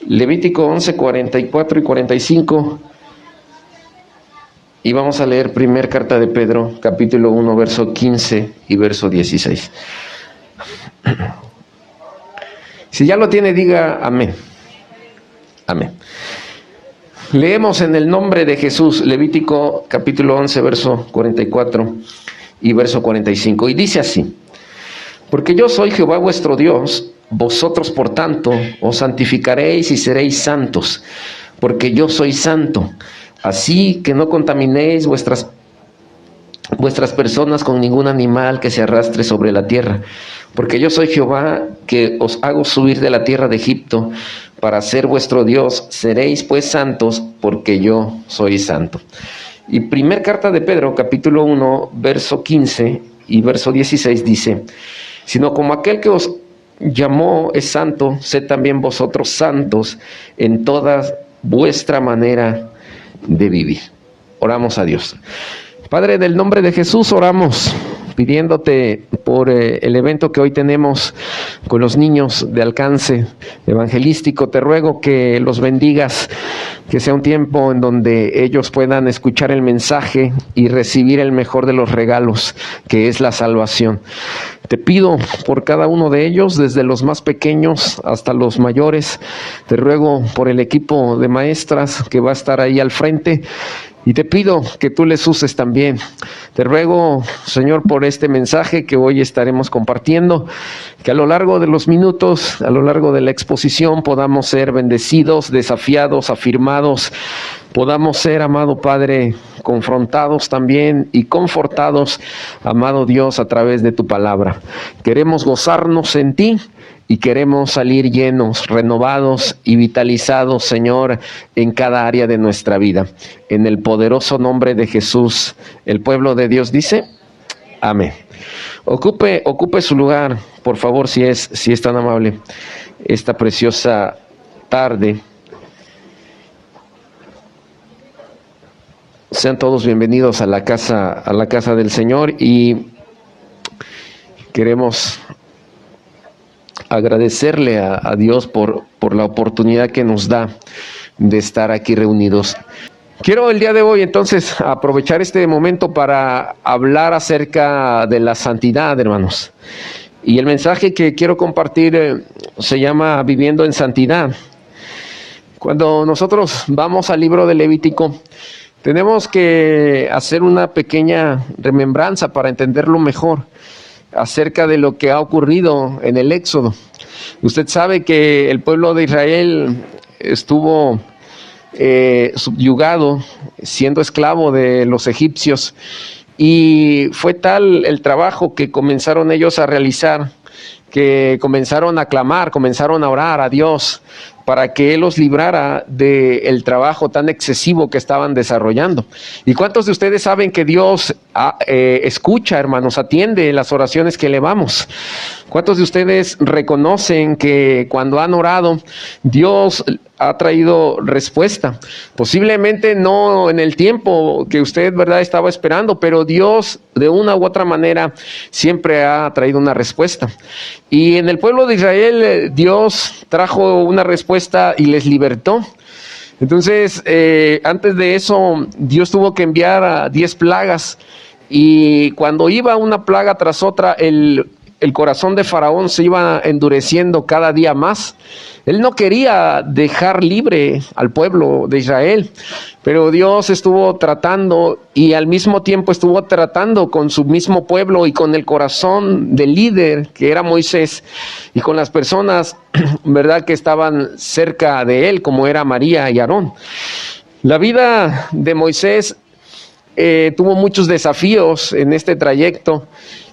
Levítico 11, 44 y 45. Y vamos a leer primer carta de Pedro, capítulo 1, verso 15 y verso 16. Si ya lo tiene, diga amén. Amén. Leemos en el nombre de Jesús, Levítico capítulo 11, verso 44 y verso 45. Y dice así: porque yo soy Jehová vuestro Dios, vosotros por tanto os santificaréis y seréis santos, porque yo soy santo. Así que no contaminéis vuestras personas con ningún animal que se arrastre sobre la tierra, porque yo soy Jehová, que os hago subir de la tierra de Egipto para ser vuestro Dios. Seréis pues santos, porque yo soy santo. Y primer carta de Pedro, capítulo 1, verso 15 y verso 16 dice: sino como aquel que os llamó es santo, sed también vosotros santos en toda vuestra manera de vivir. Oramos a Dios. Padre, en el nombre de Jesús oramos, pidiéndote por el evento que hoy tenemos con los niños de alcance evangelístico. Te ruego que los bendigas, que sea un tiempo en donde ellos puedan escuchar el mensaje y recibir el mejor de los regalos, que es la salvación. Te pido por cada uno de ellos, desde los más pequeños hasta los mayores. Te ruego por el equipo de maestras que va a estar ahí al frente. Y te pido que tú les uses también. Te ruego, Señor, por este mensaje que hoy estaremos compartiendo, que a lo largo de los minutos, a lo largo de la exposición, podamos ser bendecidos, desafiados, afirmados, podamos ser, amado Padre, confrontados también y confortados, amado Dios, a través de tu palabra. Queremos gozarnos en ti y queremos salir llenos, renovados y vitalizados, Señor, en cada área de nuestra vida. En el poderoso nombre de Jesús, el pueblo de Dios dice: amén. Ocupe su lugar, por favor, si es tan amable, esta preciosa tarde. Sean todos bienvenidos a la casa del Señor, y queremos agradecerle a Dios por la oportunidad que nos da de estar aquí reunidos. Quiero el día de hoy entonces aprovechar este momento para hablar acerca de la santidad, hermanos. Y el mensaje que quiero compartir se llama Viviendo en Santidad. Cuando nosotros vamos al libro de Levítico, tenemos que hacer una pequeña remembranza para entenderlo mejor acerca de lo que ha ocurrido en el Éxodo. Usted sabe que el pueblo de Israel estuvo subyugado, siendo esclavo de los egipcios, y fue tal el trabajo que comenzaron ellos a realizar, que comenzaron a clamar, comenzaron a orar a Dios para que Él los librara del trabajo tan excesivo que estaban desarrollando. ¿Y cuántos de ustedes saben que Dios escucha, hermanos, atiende las oraciones que elevamos? ¿Cuántos de ustedes reconocen que cuando han orado, Dios ha traído respuesta? Posiblemente no en el tiempo que usted, ¿verdad?, estaba esperando, pero Dios de una u otra manera siempre ha traído una respuesta. Y en el pueblo de Israel, Dios trajo una respuesta y les libertó. Entonces, antes de eso, Dios tuvo que enviar a 10 plagas, y cuando iba una plaga tras otra, el corazón de Faraón se iba endureciendo cada día más. Él no quería dejar libre al pueblo de Israel, pero Dios estuvo tratando, y al mismo tiempo estuvo tratando con su mismo pueblo y con el corazón del líder, que era Moisés, y con las personas, ¿verdad?, que estaban cerca de él, como era María y Aarón. La vida de Moisés tuvo muchos desafíos en este trayecto,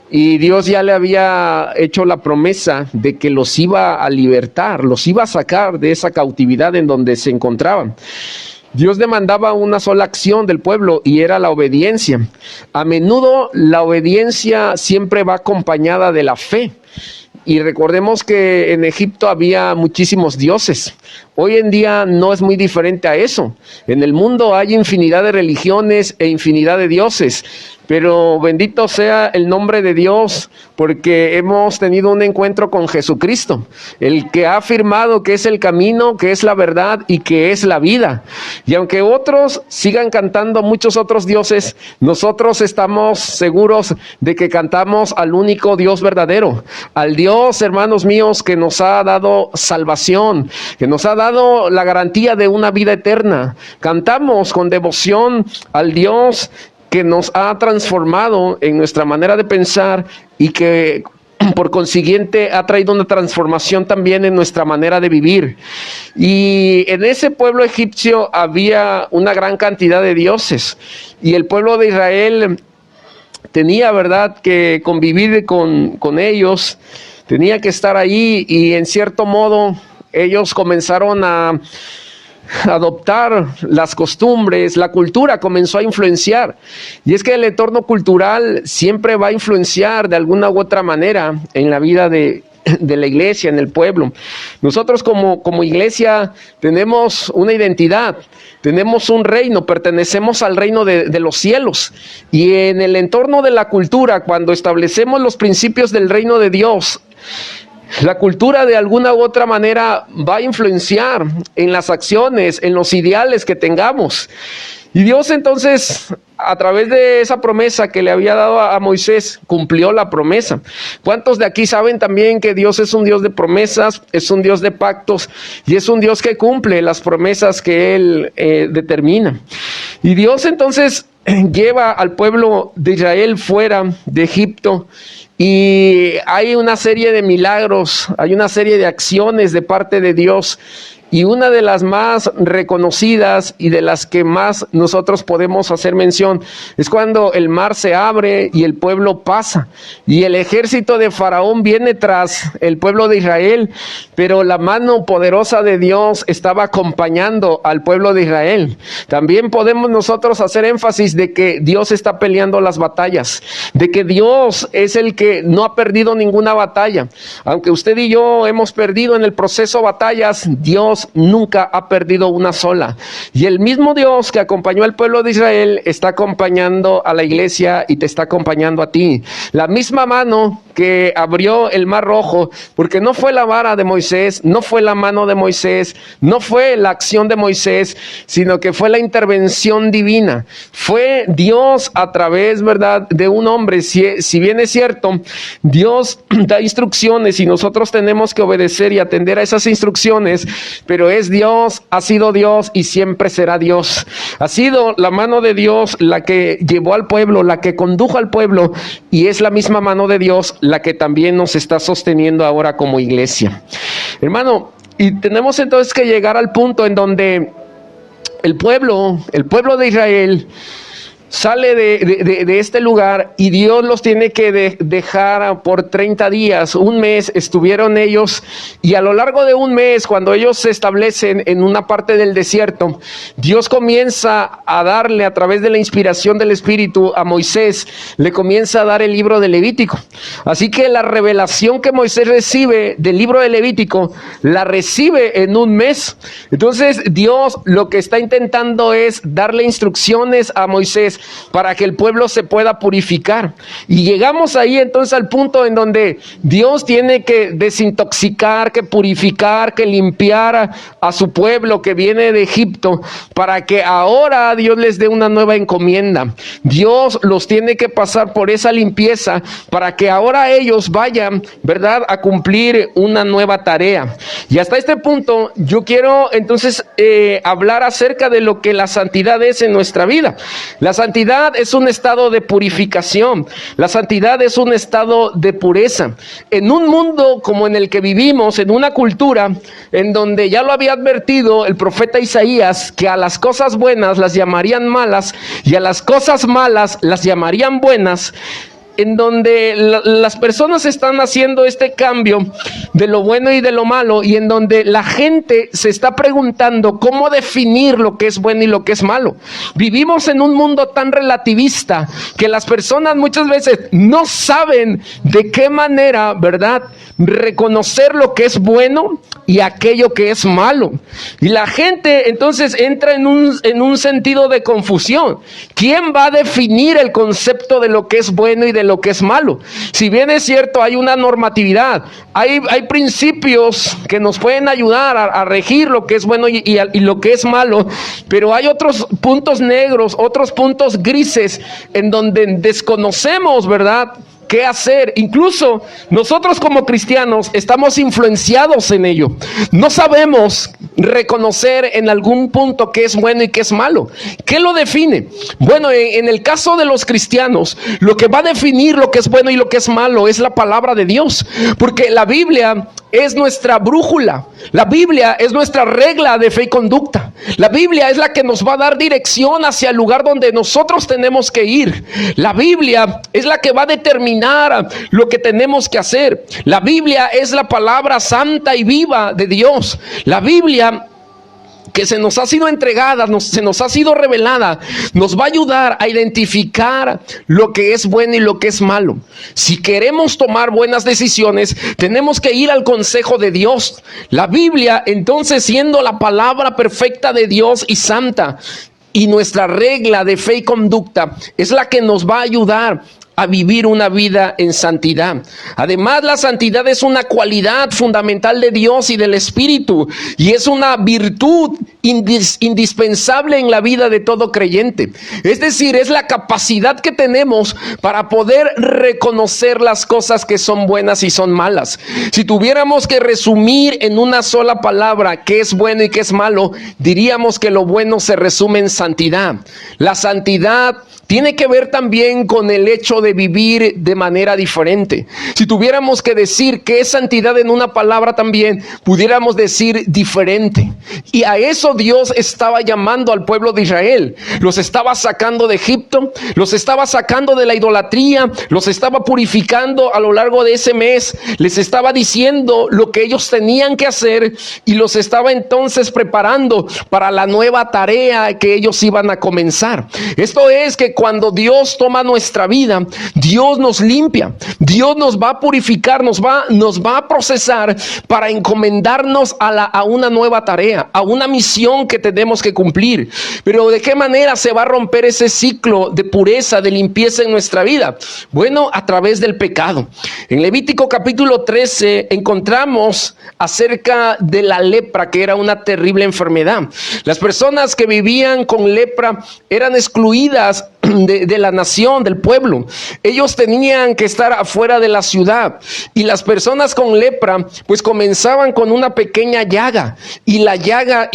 y Dios ya le había hecho la promesa de que los iba a libertar, los iba a sacar de esa cautividad en donde se encontraban. Dios demandaba una sola acción del pueblo, y era la obediencia. A menudo la obediencia siempre va acompañada de la fe. Y recordemos que en Egipto había muchísimos dioses. Hoy en día no es muy diferente a eso. En el mundo hay infinidad de religiones e infinidad de dioses. pero bendito sea el nombre de Dios, porque hemos tenido un encuentro con Jesucristo, el que ha afirmado que es el camino, que es la verdad y que es la vida. Y aunque otros sigan cantando muchos otros dioses, nosotros estamos seguros de que cantamos al único Dios verdadero, al Dios, hermanos míos, que nos ha dado salvación, que nos ha dado la garantía de una vida eterna. Cantamos con devoción al Dios que nos ha transformado en nuestra manera de pensar y que por consiguiente ha traído una transformación también en nuestra manera de vivir. Y en ese pueblo egipcio había una gran cantidad de dioses, y el pueblo de Israel tenía, ¿verdad?, que convivir con ellos, tenía que estar ahí, y en cierto modo ellos comenzaron a adoptar las costumbres, la cultura comenzó a influenciar. Y es que el entorno cultural siempre va a influenciar de alguna u otra manera en la vida de la iglesia, en el pueblo. Nosotros como iglesia tenemos una identidad, tenemos un reino, pertenecemos al reino de los cielos. Y en el entorno de la cultura, cuando establecemos los principios del reino de Dios, la cultura de alguna u otra manera va a influenciar en las acciones, en los ideales que tengamos. Y Dios entonces, a través de esa promesa que le había dado a Moisés, cumplió la promesa. ¿Cuántos de aquí saben también que Dios es un Dios de promesas, es un Dios de pactos y es un Dios que cumple las promesas que Él determina? Y Dios entonces lleva al pueblo de Israel fuera de Egipto, y hay una serie de milagros, hay una serie de acciones de parte de Dios. Y una de las más reconocidas y de las que más nosotros podemos hacer mención es cuando el mar se abre y el pueblo pasa. Y el ejército de Faraón viene tras el pueblo de Israel, pero la mano poderosa de Dios estaba acompañando al pueblo de Israel. También podemos nosotros hacer énfasis de que Dios está peleando las batallas, de que Dios es el que no ha perdido ninguna batalla. Aunque usted y yo hemos perdido en el proceso batallas, Dios nunca ha perdido una sola. Y el mismo Dios que acompañó al pueblo de Israel está acompañando a la iglesia y te está acompañando a ti. La misma mano que abrió el mar rojo, porque no fue la vara de Moisés, no fue la mano de Moisés, no fue la acción de Moisés, sino que fue la intervención divina. Fue Dios a través, ¿verdad?, de un hombre. Si bien es cierto, Dios da instrucciones y nosotros tenemos que obedecer y atender a esas instrucciones, pero es Dios, ha sido Dios y siempre será Dios. Ha sido la mano de Dios la que llevó al pueblo, la que condujo al pueblo, y es la misma mano de Dios la que también nos está sosteniendo ahora como iglesia. Hermano, y tenemos entonces que llegar al punto en donde el pueblo de Israel sale de este lugar, y Dios los tiene que dejar por 30 días, un mes estuvieron ellos, y a lo largo de un mes, cuando ellos se establecen en una parte del desierto, Dios comienza a darle, a través de la inspiración del Espíritu, a Moisés, le comienza a dar el libro de Levítico. Así que la revelación que Moisés recibe del libro de Levítico, la recibe en un mes. Entonces Dios lo que está intentando es darle instrucciones a Moisés para que el pueblo se pueda purificar. Y llegamos ahí entonces al punto en donde Dios tiene que desintoxicar, que purificar, que limpiar a su pueblo que viene de Egipto, para que ahora Dios les dé una nueva encomienda. Dios los tiene que pasar por esa limpieza para que ahora ellos vayan, ¿verdad?, a cumplir una nueva tarea. Y hasta este punto yo quiero entonces hablar acerca de lo que la santidad es en nuestra vida. La santidad es un estado de purificación. La santidad es un estado de pureza. En un mundo como en el que vivimos, en una cultura en donde ya lo había advertido el profeta Isaías, que a las cosas buenas las llamarían malas y a las cosas malas las llamarían buenas, en donde las personas están haciendo este cambio de lo bueno y de lo malo, y en donde la gente se está preguntando cómo definir lo que es bueno y lo que es malo. Vivimos en un mundo tan relativista que las personas muchas veces no saben de qué manera, ¿verdad?, reconocer lo que es bueno y aquello que es malo. Y la gente entonces entra en un sentido de confusión. ¿Quién va a definir el concepto de lo que es bueno y de lo que es malo? Si bien es cierto, hay una normatividad, hay principios que nos pueden ayudar a regir lo que es bueno y lo que es malo, pero hay otros puntos negros, otros puntos grises en donde desconocemos, ¿verdad?, qué hacer. Incluso nosotros como cristianos estamos influenciados en ello. No sabemos reconocer en algún punto qué es bueno y qué es malo. ¿Qué lo define? Bueno, en el caso de los cristianos, lo que va a definir lo que es bueno y lo que es malo es la palabra de Dios, porque la Biblia es nuestra brújula. La Biblia es nuestra regla de fe y conducta. La Biblia es la que nos va a dar dirección hacia el lugar donde nosotros tenemos que ir. La Biblia es la que va a determinar lo que tenemos que hacer. La Biblia es la palabra santa y viva de Dios. La Biblia que se nos ha sido entregada, se nos ha sido revelada, nos va a ayudar a identificar lo que es bueno y lo que es malo. Si queremos tomar buenas decisiones, tenemos que ir al consejo de Dios. La Biblia, entonces, siendo la palabra perfecta de Dios y santa, y nuestra regla de fe y conducta, es la que nos va a ayudar a vivir una vida en santidad. Además, la santidad es una cualidad fundamental de Dios y del Espíritu, y es una virtud indispensable en la vida de todo creyente. Es decir, es la capacidad que tenemos para poder reconocer las cosas que son buenas y son malas. Si tuviéramos que resumir en una sola palabra qué es bueno y qué es malo, diríamos que lo bueno se resume en santidad. La santidad tiene que ver también con el hecho de vivir de manera diferente. Si tuviéramos que decir qué es santidad en una palabra también, pudiéramos decir diferente. Y a eso Dios estaba llamando al pueblo de Israel. Los estaba sacando de Egipto, los estaba sacando de la idolatría, los estaba purificando a lo largo de ese mes. Les estaba diciendo lo que ellos tenían que hacer y los estaba entonces preparando para la nueva tarea que ellos iban a comenzar. Esto es que cuando Dios toma nuestra vida, Dios nos limpia, Dios nos va a purificar, nos va a procesar para encomendarnos a una nueva tarea, a una misión que tenemos que cumplir. Pero ¿de qué manera se va a romper ese ciclo de pureza, de limpieza en nuestra vida? Bueno, a través del pecado. En Levítico capítulo 13 encontramos acerca de la lepra, que era una terrible enfermedad. Las personas que vivían con lepra eran excluidas de la nación, del pueblo. Ellos tenían que estar afuera de la ciudad, y las personas con lepra pues comenzaban con una pequeña llaga, y la llaga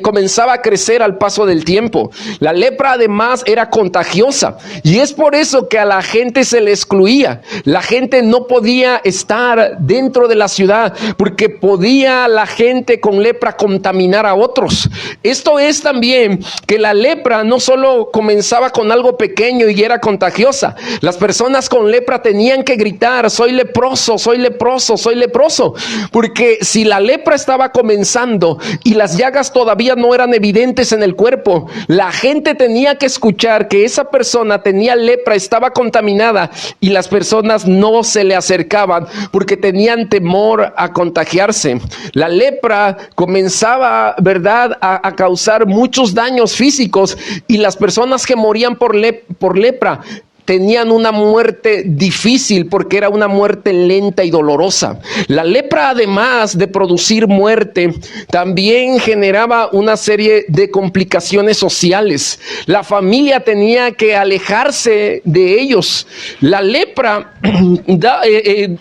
comenzaba a crecer al paso del tiempo. La lepra además era contagiosa, y es por eso que a la gente se le excluía. La gente no podía estar dentro de la ciudad porque podía la gente con lepra contaminar a otros. Esto es también que la lepra no solo comenzaba con algo pequeño y era contagiosa. Las personas con lepra tenían que gritar: soy leproso, soy leproso, soy leproso, porque si la lepra estaba comenzando y las llagas todavía no eran evidentes en el cuerpo, la gente tenía que escuchar que esa persona tenía lepra, estaba contaminada, y las personas no se le acercaban porque tenían temor a contagiarse. La lepra comenzaba, ¿verdad?, a causar muchos daños físicos, y las personas que morían por lepra tenían una muerte difícil porque era una muerte lenta y dolorosa. La lepra, además de producir muerte, también generaba una serie de complicaciones sociales. La familia tenía que alejarse de ellos. La lepra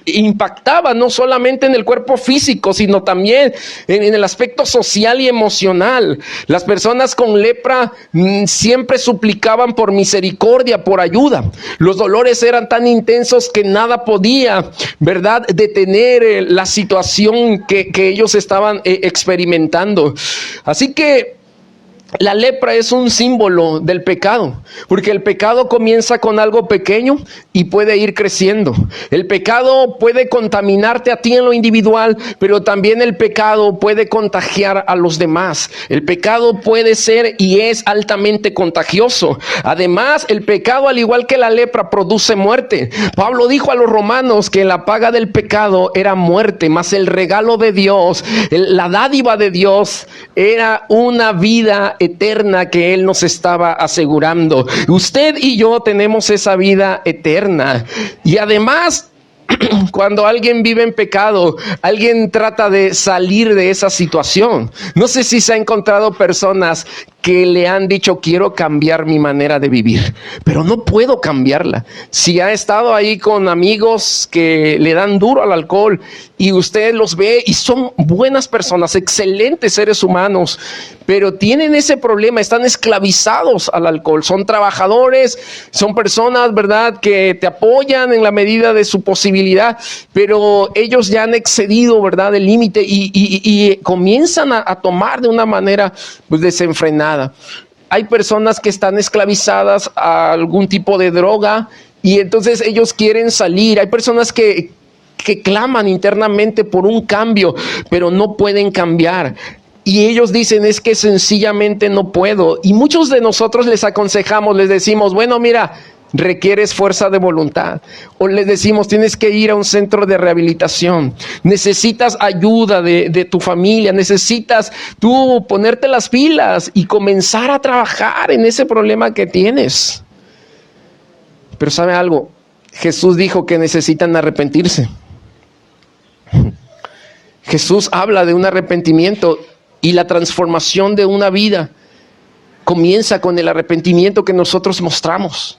impactaba no solamente en el cuerpo físico, sino también en el aspecto social y emocional. Las personas con lepra siempre suplicaban por misericordia, por ayuda. Los dolores eran tan intensos que nada podía, ¿verdad?, detener la situación que ellos estaban experimentando. Así que La lepra es un símbolo del pecado, porque el pecado comienza con algo pequeño y puede ir creciendo. El pecado puede contaminarte a ti en lo individual, pero también el pecado puede contagiar a los demás. El pecado puede ser y es altamente contagioso. Además, el pecado, al igual que la lepra, produce muerte. Pablo dijo a los romanos que la paga del pecado era muerte, mas el regalo de Dios, la dádiva de Dios, era una vida eterna que Él nos estaba asegurando. Usted y yo tenemos esa vida eterna. Y además, cuando alguien vive en pecado, alguien trata de salir de esa situación. No sé si se ha encontrado personas que le han dicho: quiero cambiar mi manera de vivir, pero no puedo cambiarla. Si ha estado ahí con amigos que le dan duro al alcohol y usted los ve y son buenas personas, excelentes seres humanos, pero tienen ese problema, están esclavizados al alcohol. Son trabajadores, son personas, ¿verdad?, que te apoyan en la medida de su posibilidad, pero ellos ya han excedido, ¿verdad?, el límite y comienzan a tomar de una manera, pues, desenfrenada. Hay personas que están esclavizadas a algún tipo de droga y entonces ellos quieren salir. Hay personas que claman internamente por un cambio, pero no pueden cambiar. Y ellos dicen: es que sencillamente no puedo. Y muchos de nosotros les aconsejamos, les decimos: bueno, mira, requieres fuerza de voluntad. O les decimos: tienes que ir a un centro de rehabilitación. Necesitas ayuda de tu familia. Necesitas tú ponerte las pilas y comenzar a trabajar en ese problema que tienes. Pero ¿sabe algo? Jesús dijo que necesitan arrepentirse. Jesús habla de un arrepentimiento y la transformación de una vida comienza con el arrepentimiento que nosotros mostramos.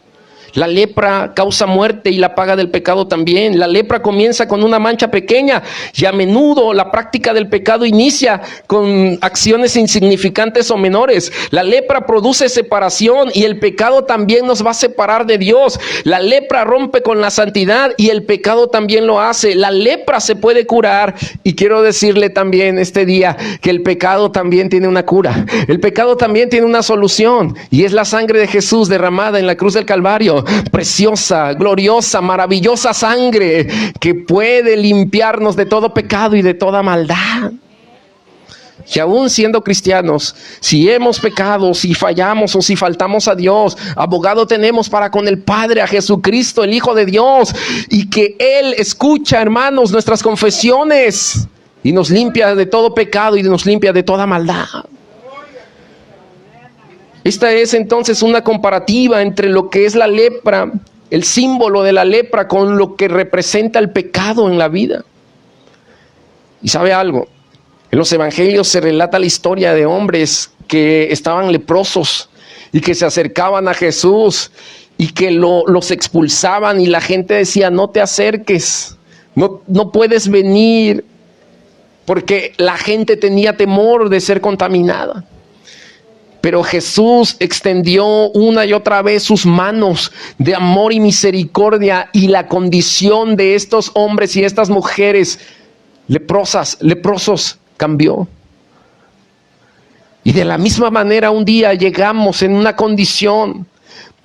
La lepra causa muerte y la paga del pecado también. La lepra comienza con una mancha pequeña y a menudo la práctica del pecado inicia con acciones insignificantes o menores. La lepra produce separación y el pecado también nos va a separar de Dios. La lepra rompe con la santidad y el pecado también lo hace. La lepra se puede curar y quiero decirle también este día que el pecado también tiene una cura. El pecado también tiene una solución y es la sangre de Jesús derramada en la cruz del Calvario. Preciosa, gloriosa, maravillosa sangre que puede limpiarnos de todo pecado y de toda maldad. Y aún siendo cristianos, si hemos pecado, si fallamos o si faltamos a Dios, abogado tenemos para con el Padre, a Jesucristo, el Hijo de Dios, y que Él escucha, hermanos, nuestras confesiones y nos limpia de todo pecado y nos limpia de toda maldad. Esta es entonces una comparativa entre lo que es la lepra, el símbolo de la lepra, con lo que representa el pecado en la vida. ¿Y sabe algo? En los evangelios se relata la historia de hombres que estaban leprosos y que se acercaban a Jesús y que los expulsaban y la gente decía: no te acerques, no puedes venir, porque la gente tenía temor de ser contaminada. Pero Jesús extendió una y otra vez sus manos de amor y misericordia, y la condición de estos hombres y estas mujeres leprosos cambió. Y de la misma manera un día llegamos en una condición,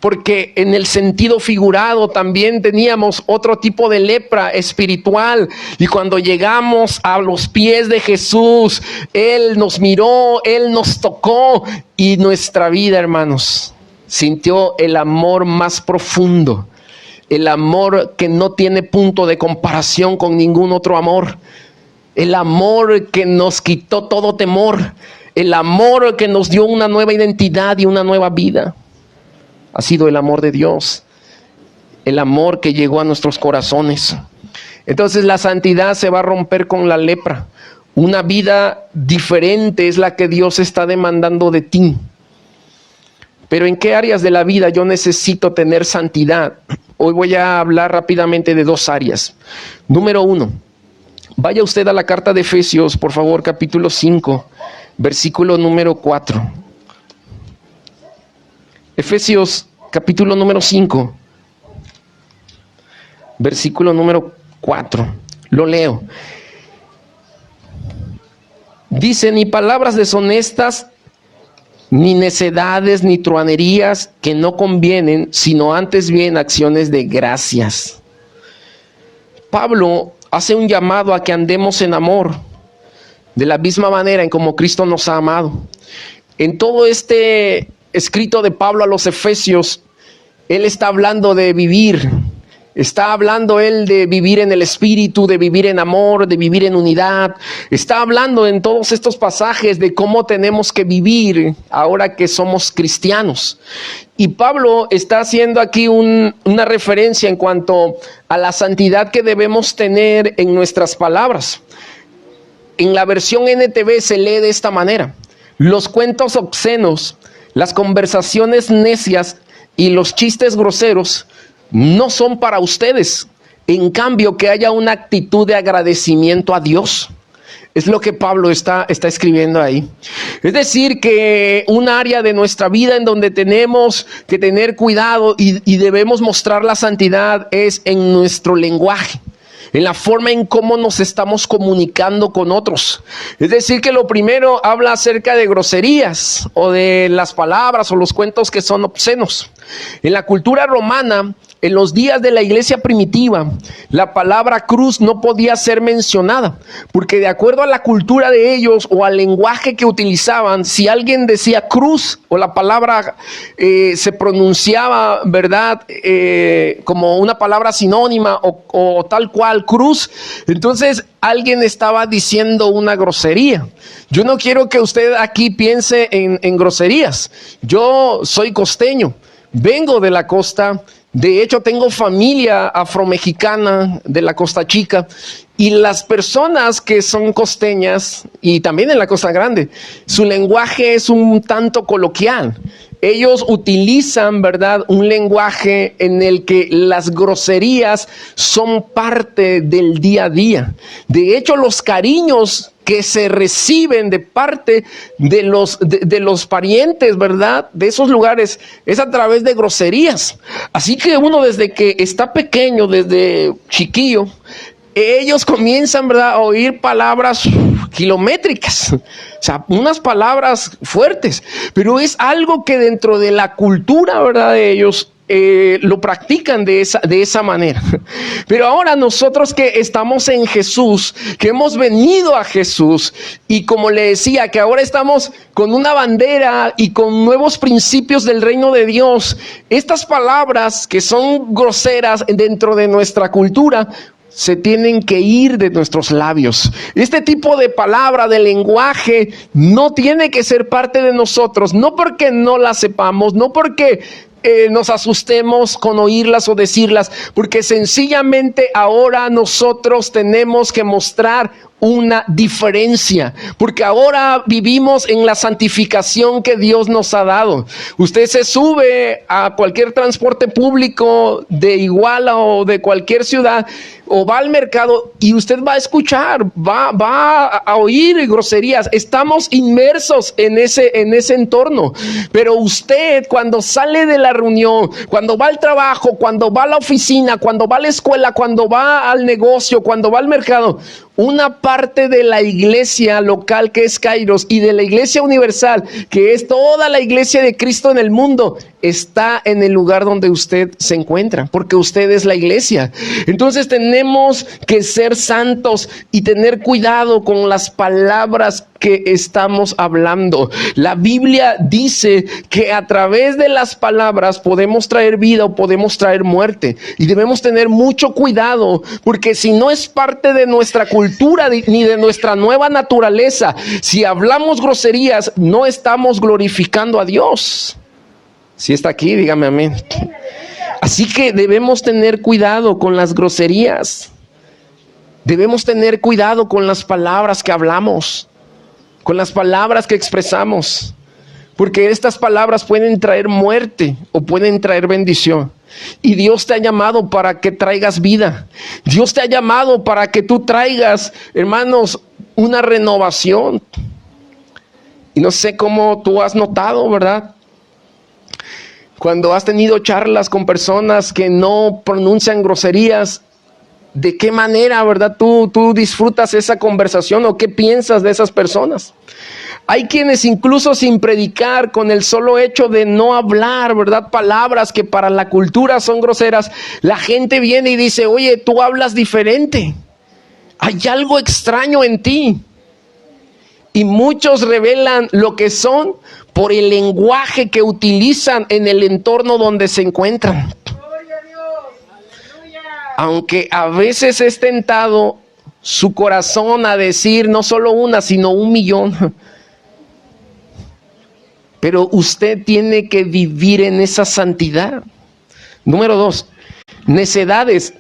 porque en el sentido figurado también teníamos otro tipo de lepra espiritual. Y cuando llegamos a los pies de Jesús, Él nos miró, Él nos tocó, y nuestra vida, hermanos, sintió el amor más profundo, el amor que no tiene punto de comparación con ningún otro amor, el amor que nos quitó todo temor, el amor que nos dio una nueva identidad y una nueva vida. Ha sido el amor de Dios, el amor que llegó a nuestros corazones. Entonces la santidad se va a romper con la lepra. Una vida diferente es la que Dios está demandando de ti. Pero ¿en qué áreas de la vida yo necesito tener santidad? Hoy voy a hablar rápidamente de dos áreas. Número 1, vaya usted a la carta de Efesios, por favor, capítulo 5, versículo número 4. Efesios capítulo número 5, versículo número 4. Lo leo. Dice: ni palabras deshonestas, ni necedades, ni truanerías que no convienen, sino antes bien acciones de gracias. Pablo hace un llamado a que andemos en amor, de la misma manera en como Cristo nos ha amado. En todo este escrito de Pablo a los Efesios, él está hablando de vivir. Está hablando él de vivir en el Espíritu, de vivir en amor, de vivir en unidad. Está hablando en todos estos pasajes de cómo tenemos que vivir ahora que somos cristianos. Y Pablo está haciendo aquí una referencia en cuanto a la santidad que debemos tener en nuestras palabras. En la versión NTV se lee de esta manera: los cuentos obscenos, las conversaciones necias y los chistes groseros no son para ustedes. En cambio, que haya una actitud de agradecimiento a Dios. Es lo que Pablo está escribiendo ahí. Es decir, que un área de nuestra vida en donde tenemos que tener cuidado y debemos mostrar la santidad es en nuestro lenguaje, en la forma en cómo nos estamos comunicando con otros. Es decir, que lo primero habla acerca de groserías o de las palabras o los cuentos que son obscenos. En la cultura romana, en los días de la iglesia primitiva, la palabra cruz no podía ser mencionada, porque de acuerdo a la cultura de ellos o al lenguaje que utilizaban, si alguien decía cruz o la palabra se pronunciaba, ¿verdad? Como una palabra sinónima o tal cual cruz, entonces alguien estaba diciendo una grosería. Yo no quiero que usted aquí piense en groserías. Yo soy costeño, vengo de la costa. De hecho, tengo familia afromexicana de la Costa Chica, y las personas que son costeñas y también en la Costa Grande, su lenguaje es un tanto coloquial. Ellos utilizan, ¿verdad?, un lenguaje en el que las groserías son parte del día a día. De hecho, los cariños que se reciben de parte de los parientes, ¿verdad?, de esos lugares, es a través de groserías. Así que uno desde que está pequeño, desde chiquillo, ellos comienzan, ¿verdad?, a oír palabras kilométricas, o sea, unas palabras fuertes, pero es algo que dentro de la cultura, ¿verdad?, de ellos lo practican de esa manera. Pero ahora nosotros que estamos en Jesús, que hemos venido a Jesús, y como le decía, que ahora estamos con una bandera y con nuevos principios del reino de Dios, estas palabras que son groseras dentro de nuestra cultura se tienen que ir de nuestros labios. Este tipo de palabra, de lenguaje, no tiene que ser parte de nosotros, no porque no la sepamos, no porque nos asustemos con oírlas o decirlas, porque sencillamente ahora nosotros tenemos que mostrar una diferencia, porque ahora vivimos en la santificación que Dios nos ha dado. Usted se sube a cualquier transporte público de Iguala o de cualquier ciudad, o va al mercado y usted va a escuchar, va a oír groserías. Estamos inmersos en ese entorno. Pero usted, cuando sale de la reunión, cuando va al trabajo, cuando va a la oficina, cuando va a la escuela, cuando va al negocio, cuando va al mercado, una parte de la iglesia local que es Kairos y de la iglesia universal, que es toda la iglesia de Cristo en el mundo, está en el lugar donde usted se encuentra, porque usted es la iglesia. Entonces tenemos que ser santos y tener cuidado con las palabras que estamos hablando. La Biblia dice que a través de las palabras podemos traer vida o podemos traer muerte, y debemos tener mucho cuidado, porque si no es parte de nuestra cultura ni de nuestra nueva naturaleza, si hablamos groserías, no estamos glorificando a Dios. Si está aquí, dígame amén. Así que debemos tener cuidado con las groserías. Debemos tener cuidado con las palabras que hablamos, con las palabras que expresamos, porque estas palabras pueden traer muerte o pueden traer bendición. Y Dios te ha llamado para que traigas vida. Dios te ha llamado para que tú traigas, hermanos, una renovación. Y no sé cómo tú has notado, ¿verdad?, cuando has tenido charlas con personas que no pronuncian groserías, ¿de qué manera, verdad, tú disfrutas esa conversación o qué piensas de esas personas? Hay quienes incluso sin predicar, con el solo hecho de no hablar, ¿verdad?, palabras que para la cultura son groseras, la gente viene y dice, oye, tú hablas diferente. Hay algo extraño en ti. Y muchos revelan lo que son por el lenguaje que utilizan en el entorno donde se encuentran. Aunque a veces es tentado su corazón a decir no solo una, sino 1,000,000. Pero usted tiene que vivir en esa santidad. Número 2, necedades.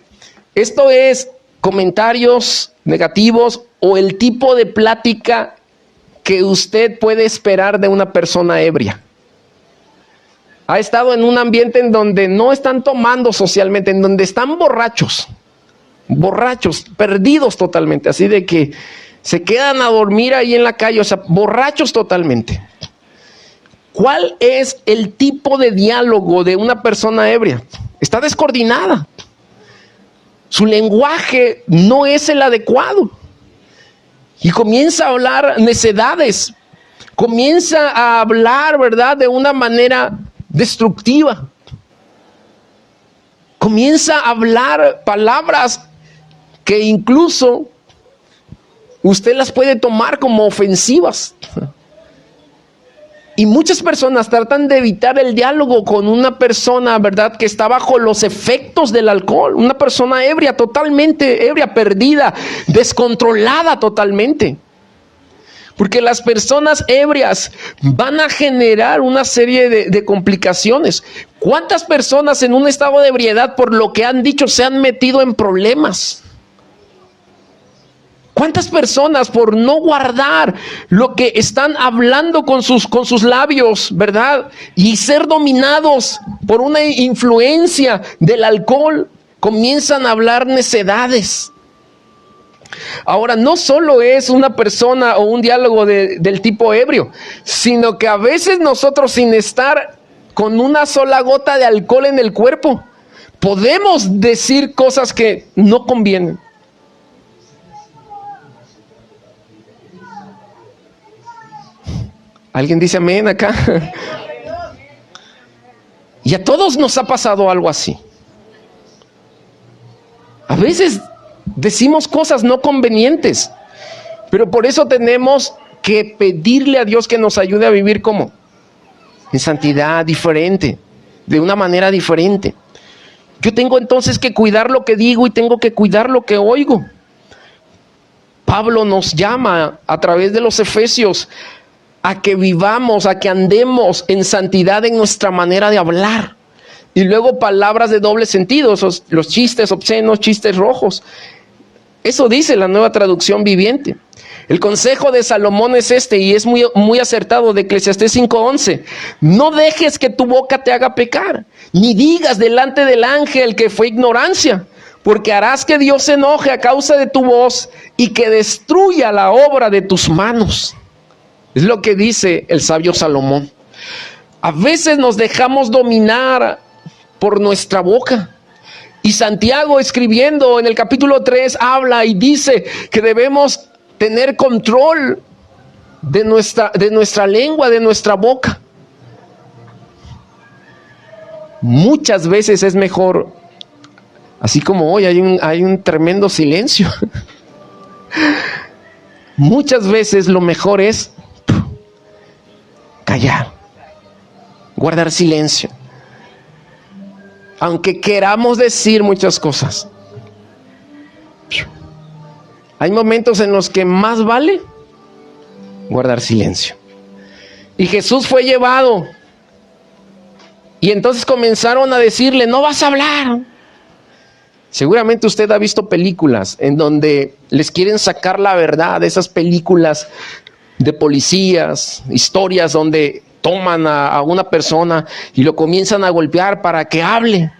Esto es comentarios negativos o el tipo de plática que usted puede esperar de una persona ebria. Ha estado en un ambiente en donde no están tomando socialmente, en donde están borrachos, perdidos totalmente, así de que se quedan a dormir ahí en la calle, o sea, borrachos totalmente. ¿Cuál es el tipo de diálogo de una persona ebria? Está descoordinada. Su lenguaje no es el adecuado. Y comienza a hablar necedades. Comienza a hablar, ¿verdad?, de una manera destructiva. Comienza a hablar palabras que incluso usted las puede tomar como ofensivas. Y muchas personas tratan de evitar el diálogo con una persona, ¿verdad?, que está bajo los efectos del alcohol. Una persona ebria, totalmente ebria, perdida, descontrolada totalmente. Porque las personas ebrias van a generar una serie de complicaciones. ¿Cuántas personas en un estado de ebriedad por lo que han dicho se han metido en problemas? ¿Cuántas personas por no guardar lo que están hablando con sus labios, ¿verdad?, y ser dominados por una influencia del alcohol, comienzan a hablar necedades? Ahora, no solo es una persona o un diálogo del tipo ebrio, sino que a veces nosotros, sin estar con una sola gota de alcohol en el cuerpo, podemos decir cosas que no convienen. ¿Alguien dice amén acá? Y a todos nos ha pasado algo así. A veces decimos cosas no convenientes, pero por eso tenemos que pedirle a Dios que nos ayude a vivir como en santidad, diferente, de una manera diferente. Yo tengo entonces que cuidar lo que digo y tengo que cuidar lo que oigo. Pablo nos llama a través de los Efesios a que vivamos, a que andemos en santidad en nuestra manera de hablar. Y luego palabras de doble sentido, los chistes obscenos, chistes rojos. Eso dice la Nueva Traducción Viviente. El consejo de Salomón es este, y es muy acertado, de Eclesiastés 5:11. No dejes que tu boca te haga pecar, ni digas delante del ángel que fue ignorancia, porque harás que Dios se enoje a causa de tu voz y que destruya la obra de tus manos. Es lo que dice el sabio Salomón. A veces nos dejamos dominar por nuestra boca. Y Santiago, escribiendo en el capítulo 3, habla y dice que debemos tener control de nuestra lengua, de nuestra boca. Muchas veces es mejor, así como hoy hay un tremendo silencio. Muchas veces lo mejor es callar, guardar silencio. Aunque queramos decir muchas cosas, hay momentos en los que más vale guardar silencio. Y Jesús fue llevado, y entonces comenzaron a decirle, no vas a hablar. Seguramente usted ha visto películas en donde les quieren sacar la verdad, esas películas de policías, historias donde toman a una persona y lo comienzan a golpear para que hable,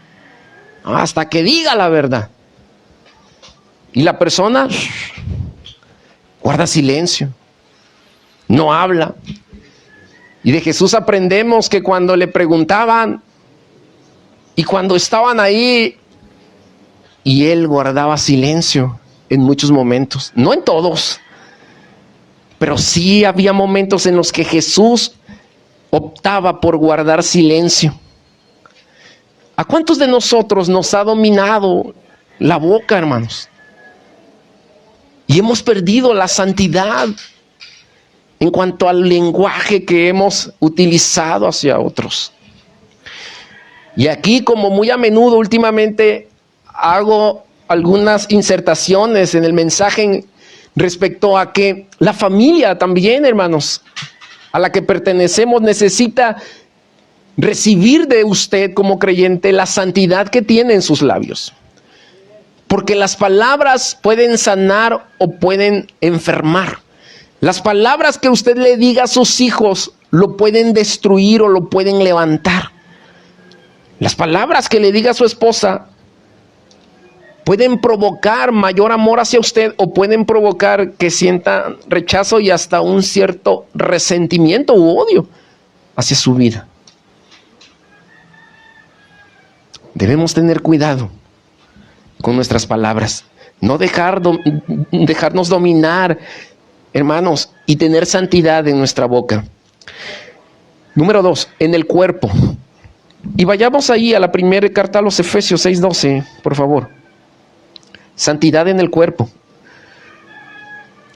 hasta que diga la verdad. Y la persona guarda silencio, no habla. Y de Jesús aprendemos que cuando le preguntaban y cuando estaban ahí, y él guardaba silencio en muchos momentos, no en todos, Pero sí había momentos en los que Jesús optaba por guardar silencio. ¿A cuántos de nosotros nos ha dominado la boca, hermanos? Y hemos perdido la santidad en cuanto al lenguaje que hemos utilizado hacia otros. Y aquí, como muy a menudo últimamente hago algunas insertaciones en el mensaje respecto a que la familia también, hermanos, a la que pertenecemos, necesita recibir de usted como creyente la santidad que tiene en sus labios. Porque las palabras pueden sanar o pueden enfermar. Las palabras que usted le diga a sus hijos lo pueden destruir o lo pueden levantar. Las palabras que le diga a su esposa pueden provocar mayor amor hacia usted o pueden provocar que sienta rechazo y hasta un cierto resentimiento u odio hacia su vida. Debemos tener cuidado con nuestras palabras, no dejarnos dominar, hermanos, y tener santidad en nuestra boca. Número 2, en el cuerpo. Y vayamos ahí a la primera carta a los Efesios 6:12, por favor. Santidad en el cuerpo.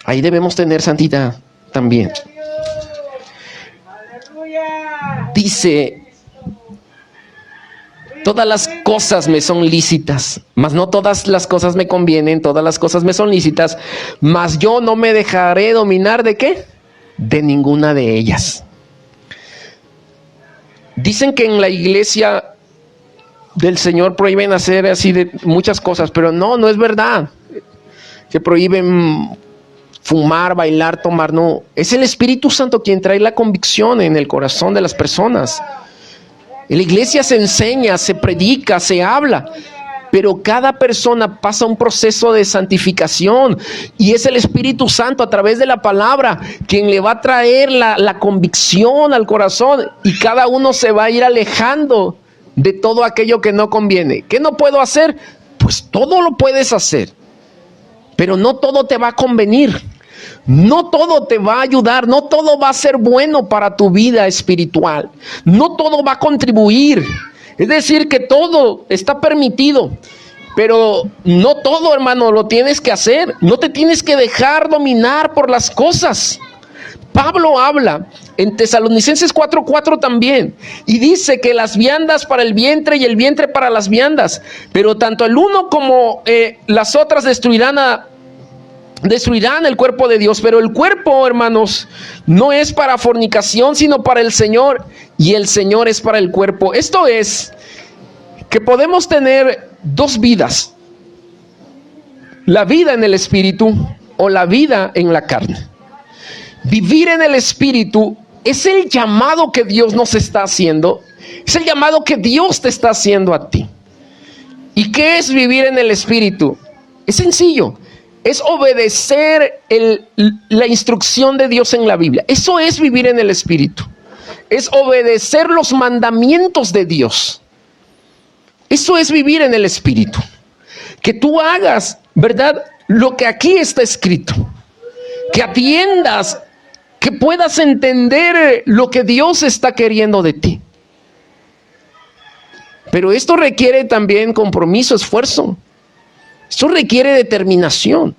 Ahí debemos tener santidad también. Dice: todas las cosas me son lícitas, mas no todas las cosas me convienen. Todas las cosas me son lícitas, mas yo no me dejaré dominar ¿de qué? De ninguna de ellas. Dicen que en la iglesia del Señor prohíben hacer así de muchas cosas, pero no es verdad. Que prohíben fumar, bailar, tomar, no. Es el Espíritu Santo quien trae la convicción en el corazón de las personas. En la iglesia se enseña, se predica, se habla, pero cada persona pasa un proceso de santificación y es el Espíritu Santo a través de la palabra quien le va a traer la convicción al corazón y cada uno se va a ir alejando de todo aquello que no conviene. ¿Qué no puedo hacer? Pues todo lo puedes hacer, pero no todo te va a convenir. No todo te va a ayudar, no todo va a ser bueno para tu vida espiritual, no todo va a contribuir. Es decir, que todo está permitido, pero no todo, hermano, lo tienes que hacer. No te tienes que dejar dominar por las cosas. Pablo habla en Tesalonicenses 4:4 también, y dice que las viandas para el vientre y el vientre para las viandas, pero tanto el uno como las otras destruirán el cuerpo de Dios. Pero el cuerpo, hermanos, no es para fornicación, sino para el Señor, y el Señor es para el cuerpo. Esto es que podemos tener dos vidas: la vida en el espíritu o la vida en la carne. Vivir en el espíritu es el llamado que Dios nos está haciendo, es el llamado que Dios te está haciendo a ti. ¿Y qué es vivir en el espíritu? Es sencillo. Es obedecer la instrucción de Dios en la Biblia. Eso es vivir en el Espíritu. Es obedecer los mandamientos de Dios. Eso es vivir en el Espíritu. Que tú hagas, ¿verdad?, lo que aquí está escrito. Que atiendas, que puedas entender lo que Dios está queriendo de ti. Pero esto requiere también compromiso, esfuerzo. Esto requiere determinación.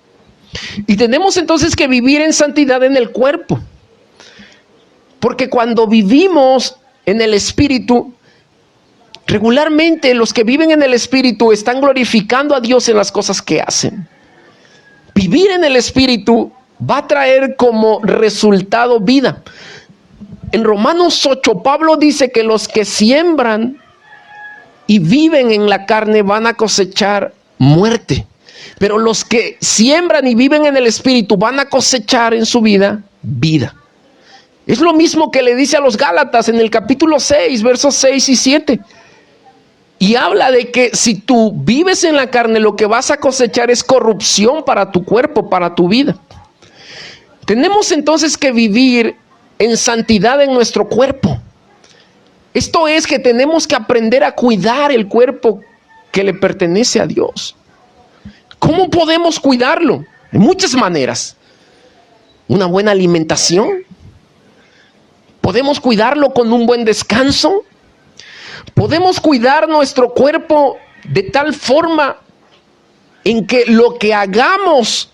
Y tenemos entonces que vivir en santidad en el cuerpo. Porque cuando vivimos en el Espíritu, regularmente los que viven en el Espíritu están glorificando a Dios en las cosas que hacen. Vivir en el Espíritu va a traer como resultado vida. En Romanos 8, Pablo dice que los que siembran y viven en la carne van a cosechar muerte, pero los que siembran y viven en el Espíritu van a cosechar en su vida vida. Es lo mismo que le dice a los Gálatas en el capítulo 6, versos 6 y 7. Y habla de que si tú vives en la carne, lo que vas a cosechar es corrupción para tu cuerpo, para tu vida. Tenemos entonces que vivir en santidad en nuestro cuerpo. Esto es que tenemos que aprender a cuidar el cuerpo que le pertenece a Dios. ¿Cómo podemos cuidarlo? De muchas maneras. una buena alimentación. Podemos cuidarlo con un buen descanso. Podemos cuidar nuestro cuerpo de tal forma en que lo que hagamos,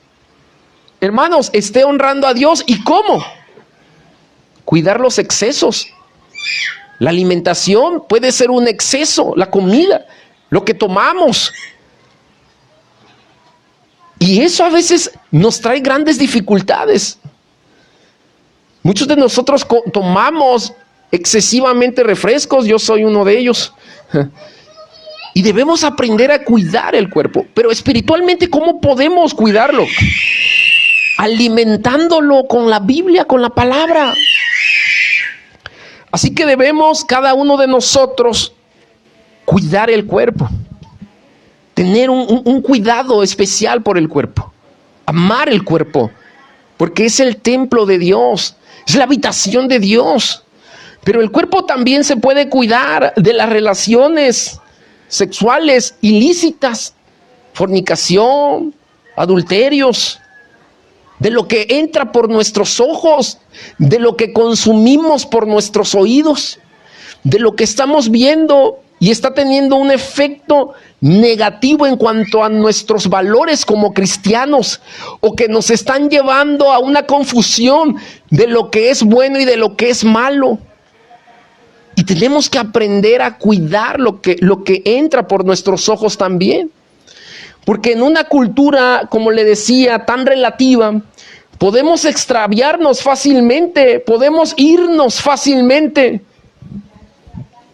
hermanos, esté honrando a Dios. ¿Y cómo? Cuidar los excesos. La alimentación puede ser un exceso, la comida, lo que tomamos. Y eso a veces nos trae grandes dificultades. Muchos de nosotros tomamos excesivamente refrescos, yo soy uno de ellos. Y debemos aprender a cuidar el cuerpo. Pero espiritualmente, ¿cómo podemos cuidarlo? Alimentándolo con la Biblia, con la palabra. Así que debemos, cada uno de nosotros, cuidar el cuerpo. Tener un cuidado especial por el cuerpo. Amar el cuerpo. Porque es el templo de Dios. Es la habitación de Dios. Pero el cuerpo también se puede cuidar de las relaciones sexuales ilícitas. Fornicación, adulterios. De lo que entra por nuestros ojos. De lo que consumimos por nuestros oídos. De lo que estamos viendo y está teniendo un efecto negativo en cuanto a nuestros valores como cristianos, o que nos están llevando a una confusión de lo que es bueno y de lo que es malo. Y tenemos que aprender a cuidar lo que entra por nuestros ojos también. Porque en una cultura, como le decía, tan relativa, podemos extraviarnos fácilmente, podemos irnos fácilmente.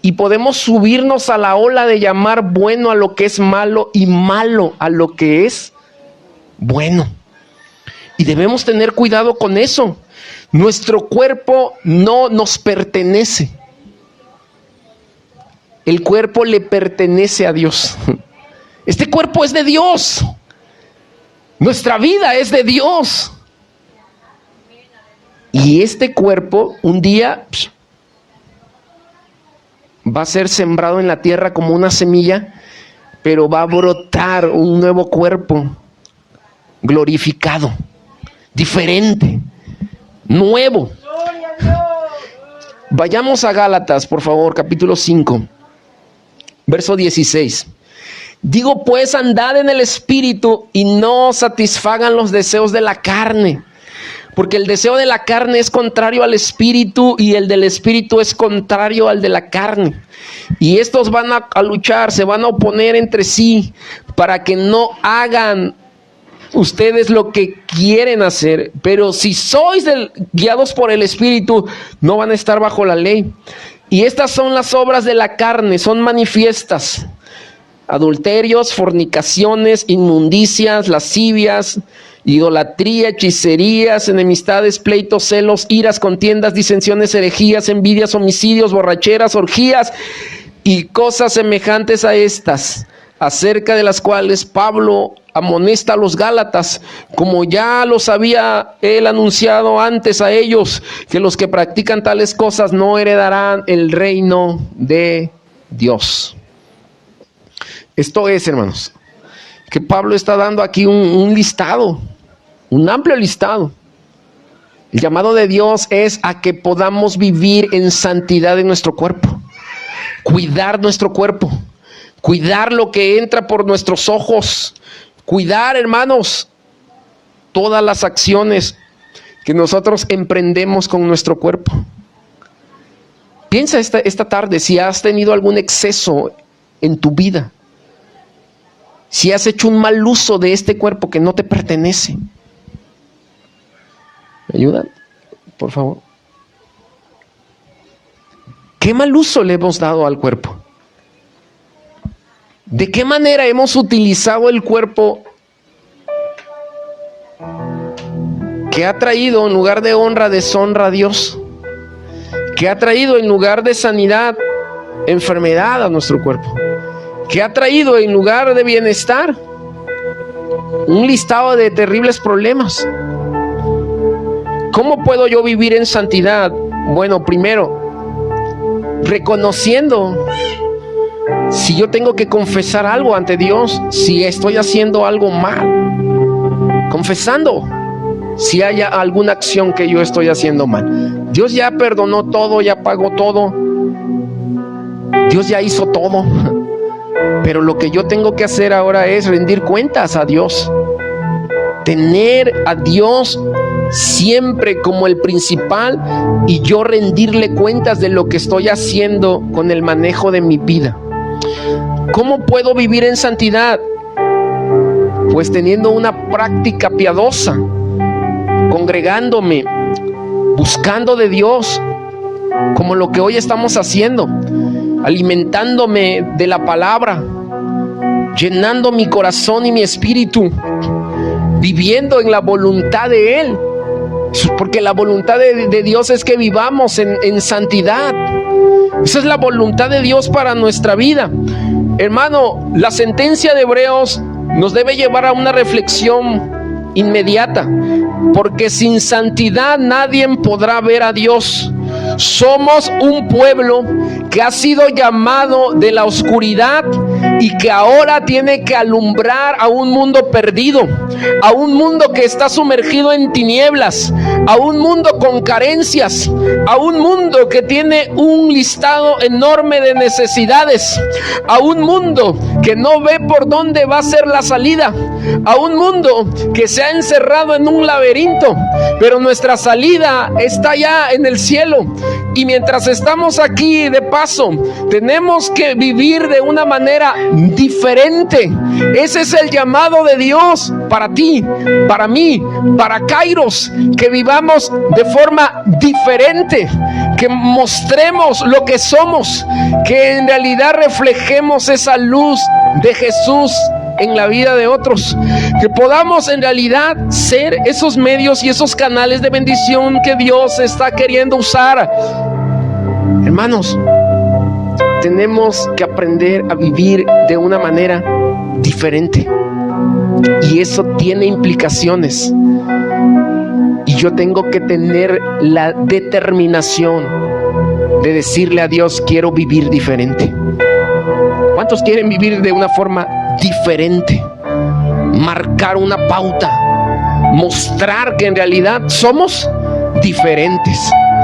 Y podemos subirnos a la ola de llamar bueno a lo que es malo y malo a lo que es bueno. Y debemos tener cuidado con eso. Nuestro cuerpo no nos pertenece. El cuerpo le pertenece a Dios. Este cuerpo es de Dios. Nuestra vida es de Dios. Y este cuerpo un día va a ser sembrado en la tierra como una semilla, pero va a brotar un nuevo cuerpo glorificado, diferente, nuevo. Vayamos a Gálatas, por favor, capítulo 5, verso 16. Digo pues, andad en el Espíritu y no satisfagan los deseos de la carne. Porque el deseo de la carne es contrario al espíritu y el del espíritu es contrario al de la carne. Y estos van a luchar, se van a oponer entre sí para que no hagan ustedes lo que quieren hacer. Pero si sois guiados por el espíritu, no van a estar bajo la ley. Y estas son las obras de la carne, son manifiestas: adulterios, fornicaciones, inmundicias, lascivias, idolatría, hechicerías, enemistades, pleitos, celos, iras, contiendas, disensiones, herejías, envidias, homicidios, borracheras, orgías y cosas semejantes a estas, acerca de las cuales Pablo amonesta a los Gálatas, como ya los había él anunciado antes a ellos, que los que practican tales cosas no heredarán el reino de Dios. Esto es, hermanos, que Pablo está dando aquí un listado, un amplio listado. El llamado de Dios es a que podamos vivir en santidad en nuestro cuerpo, cuidar nuestro cuerpo, cuidar lo que entra por nuestros ojos, cuidar, hermanos, todas las acciones que nosotros emprendemos con nuestro cuerpo. Piensa esta tarde si has tenido algún exceso en tu vida, si has hecho un mal uso de este cuerpo que no te pertenece. ¿Me ayudan? Por favor. ¿Qué mal uso le hemos dado al cuerpo? ¿De qué manera hemos utilizado el cuerpo que ha traído en lugar de honra, deshonra a Dios? Que ha traído en lugar de sanidad, enfermedad a nuestro cuerpo. Que ha traído en lugar de bienestar un listado de terribles problemas. ¿Cómo puedo yo vivir en santidad? Bueno, primero, reconociendo si yo tengo que confesar algo ante Dios, si estoy haciendo algo mal, confesando. si haya alguna acción que yo estoy haciendo mal. Dios ya perdonó todo, ya pagó todo, Dios ya hizo todo, pero lo que yo tengo que hacer ahora es rendir cuentas a Dios, tener a Dios siempre como el principal y yo rendirle cuentas de lo que estoy haciendo con el manejo de mi vida. ¿Cómo puedo vivir en santidad? Pues teniendo una práctica piadosa, congregándome, buscando de Dios, como lo que hoy estamos haciendo, alimentándome de la palabra, llenando mi corazón y mi espíritu, viviendo en la voluntad de Él, porque la voluntad de Dios es que vivamos en santidad. Esa es la voluntad de Dios para nuestra vida. Hermano, la sentencia de Hebreos nos debe llevar a una reflexión inmediata, porque sin santidad nadie podrá ver a Dios. Somos un pueblo que ha sido llamado de la oscuridad y que ahora tiene que alumbrar a un mundo perdido, a un mundo que está sumergido en tinieblas, a un mundo con carencias, a un mundo que tiene un listado enorme de necesidades, a un mundo que no ve por dónde va a ser la salida, a un mundo que se ha encerrado en un laberinto, pero nuestra salida está ya en el cielo. Y mientras estamos aquí de paso, tenemos que vivir de una manera diferente. Ese es el llamado de Dios para ti, para mí, para Kairos, que vivamos de forma diferente, que mostremos lo que somos, que en realidad reflejemos esa luz de Jesús en la vida de otros, que podamos en realidad ser esos medios y esos canales de bendición que Dios está queriendo usar. Hermanos, tenemos que aprender a vivir de una manera diferente, y eso tiene implicaciones, y yo tengo que tener la determinación de decirle a Dios: quiero vivir diferente. ¿Cuántos quieren vivir de una forma diferente? Marcar una pauta, mostrar que en realidad somos diferentes.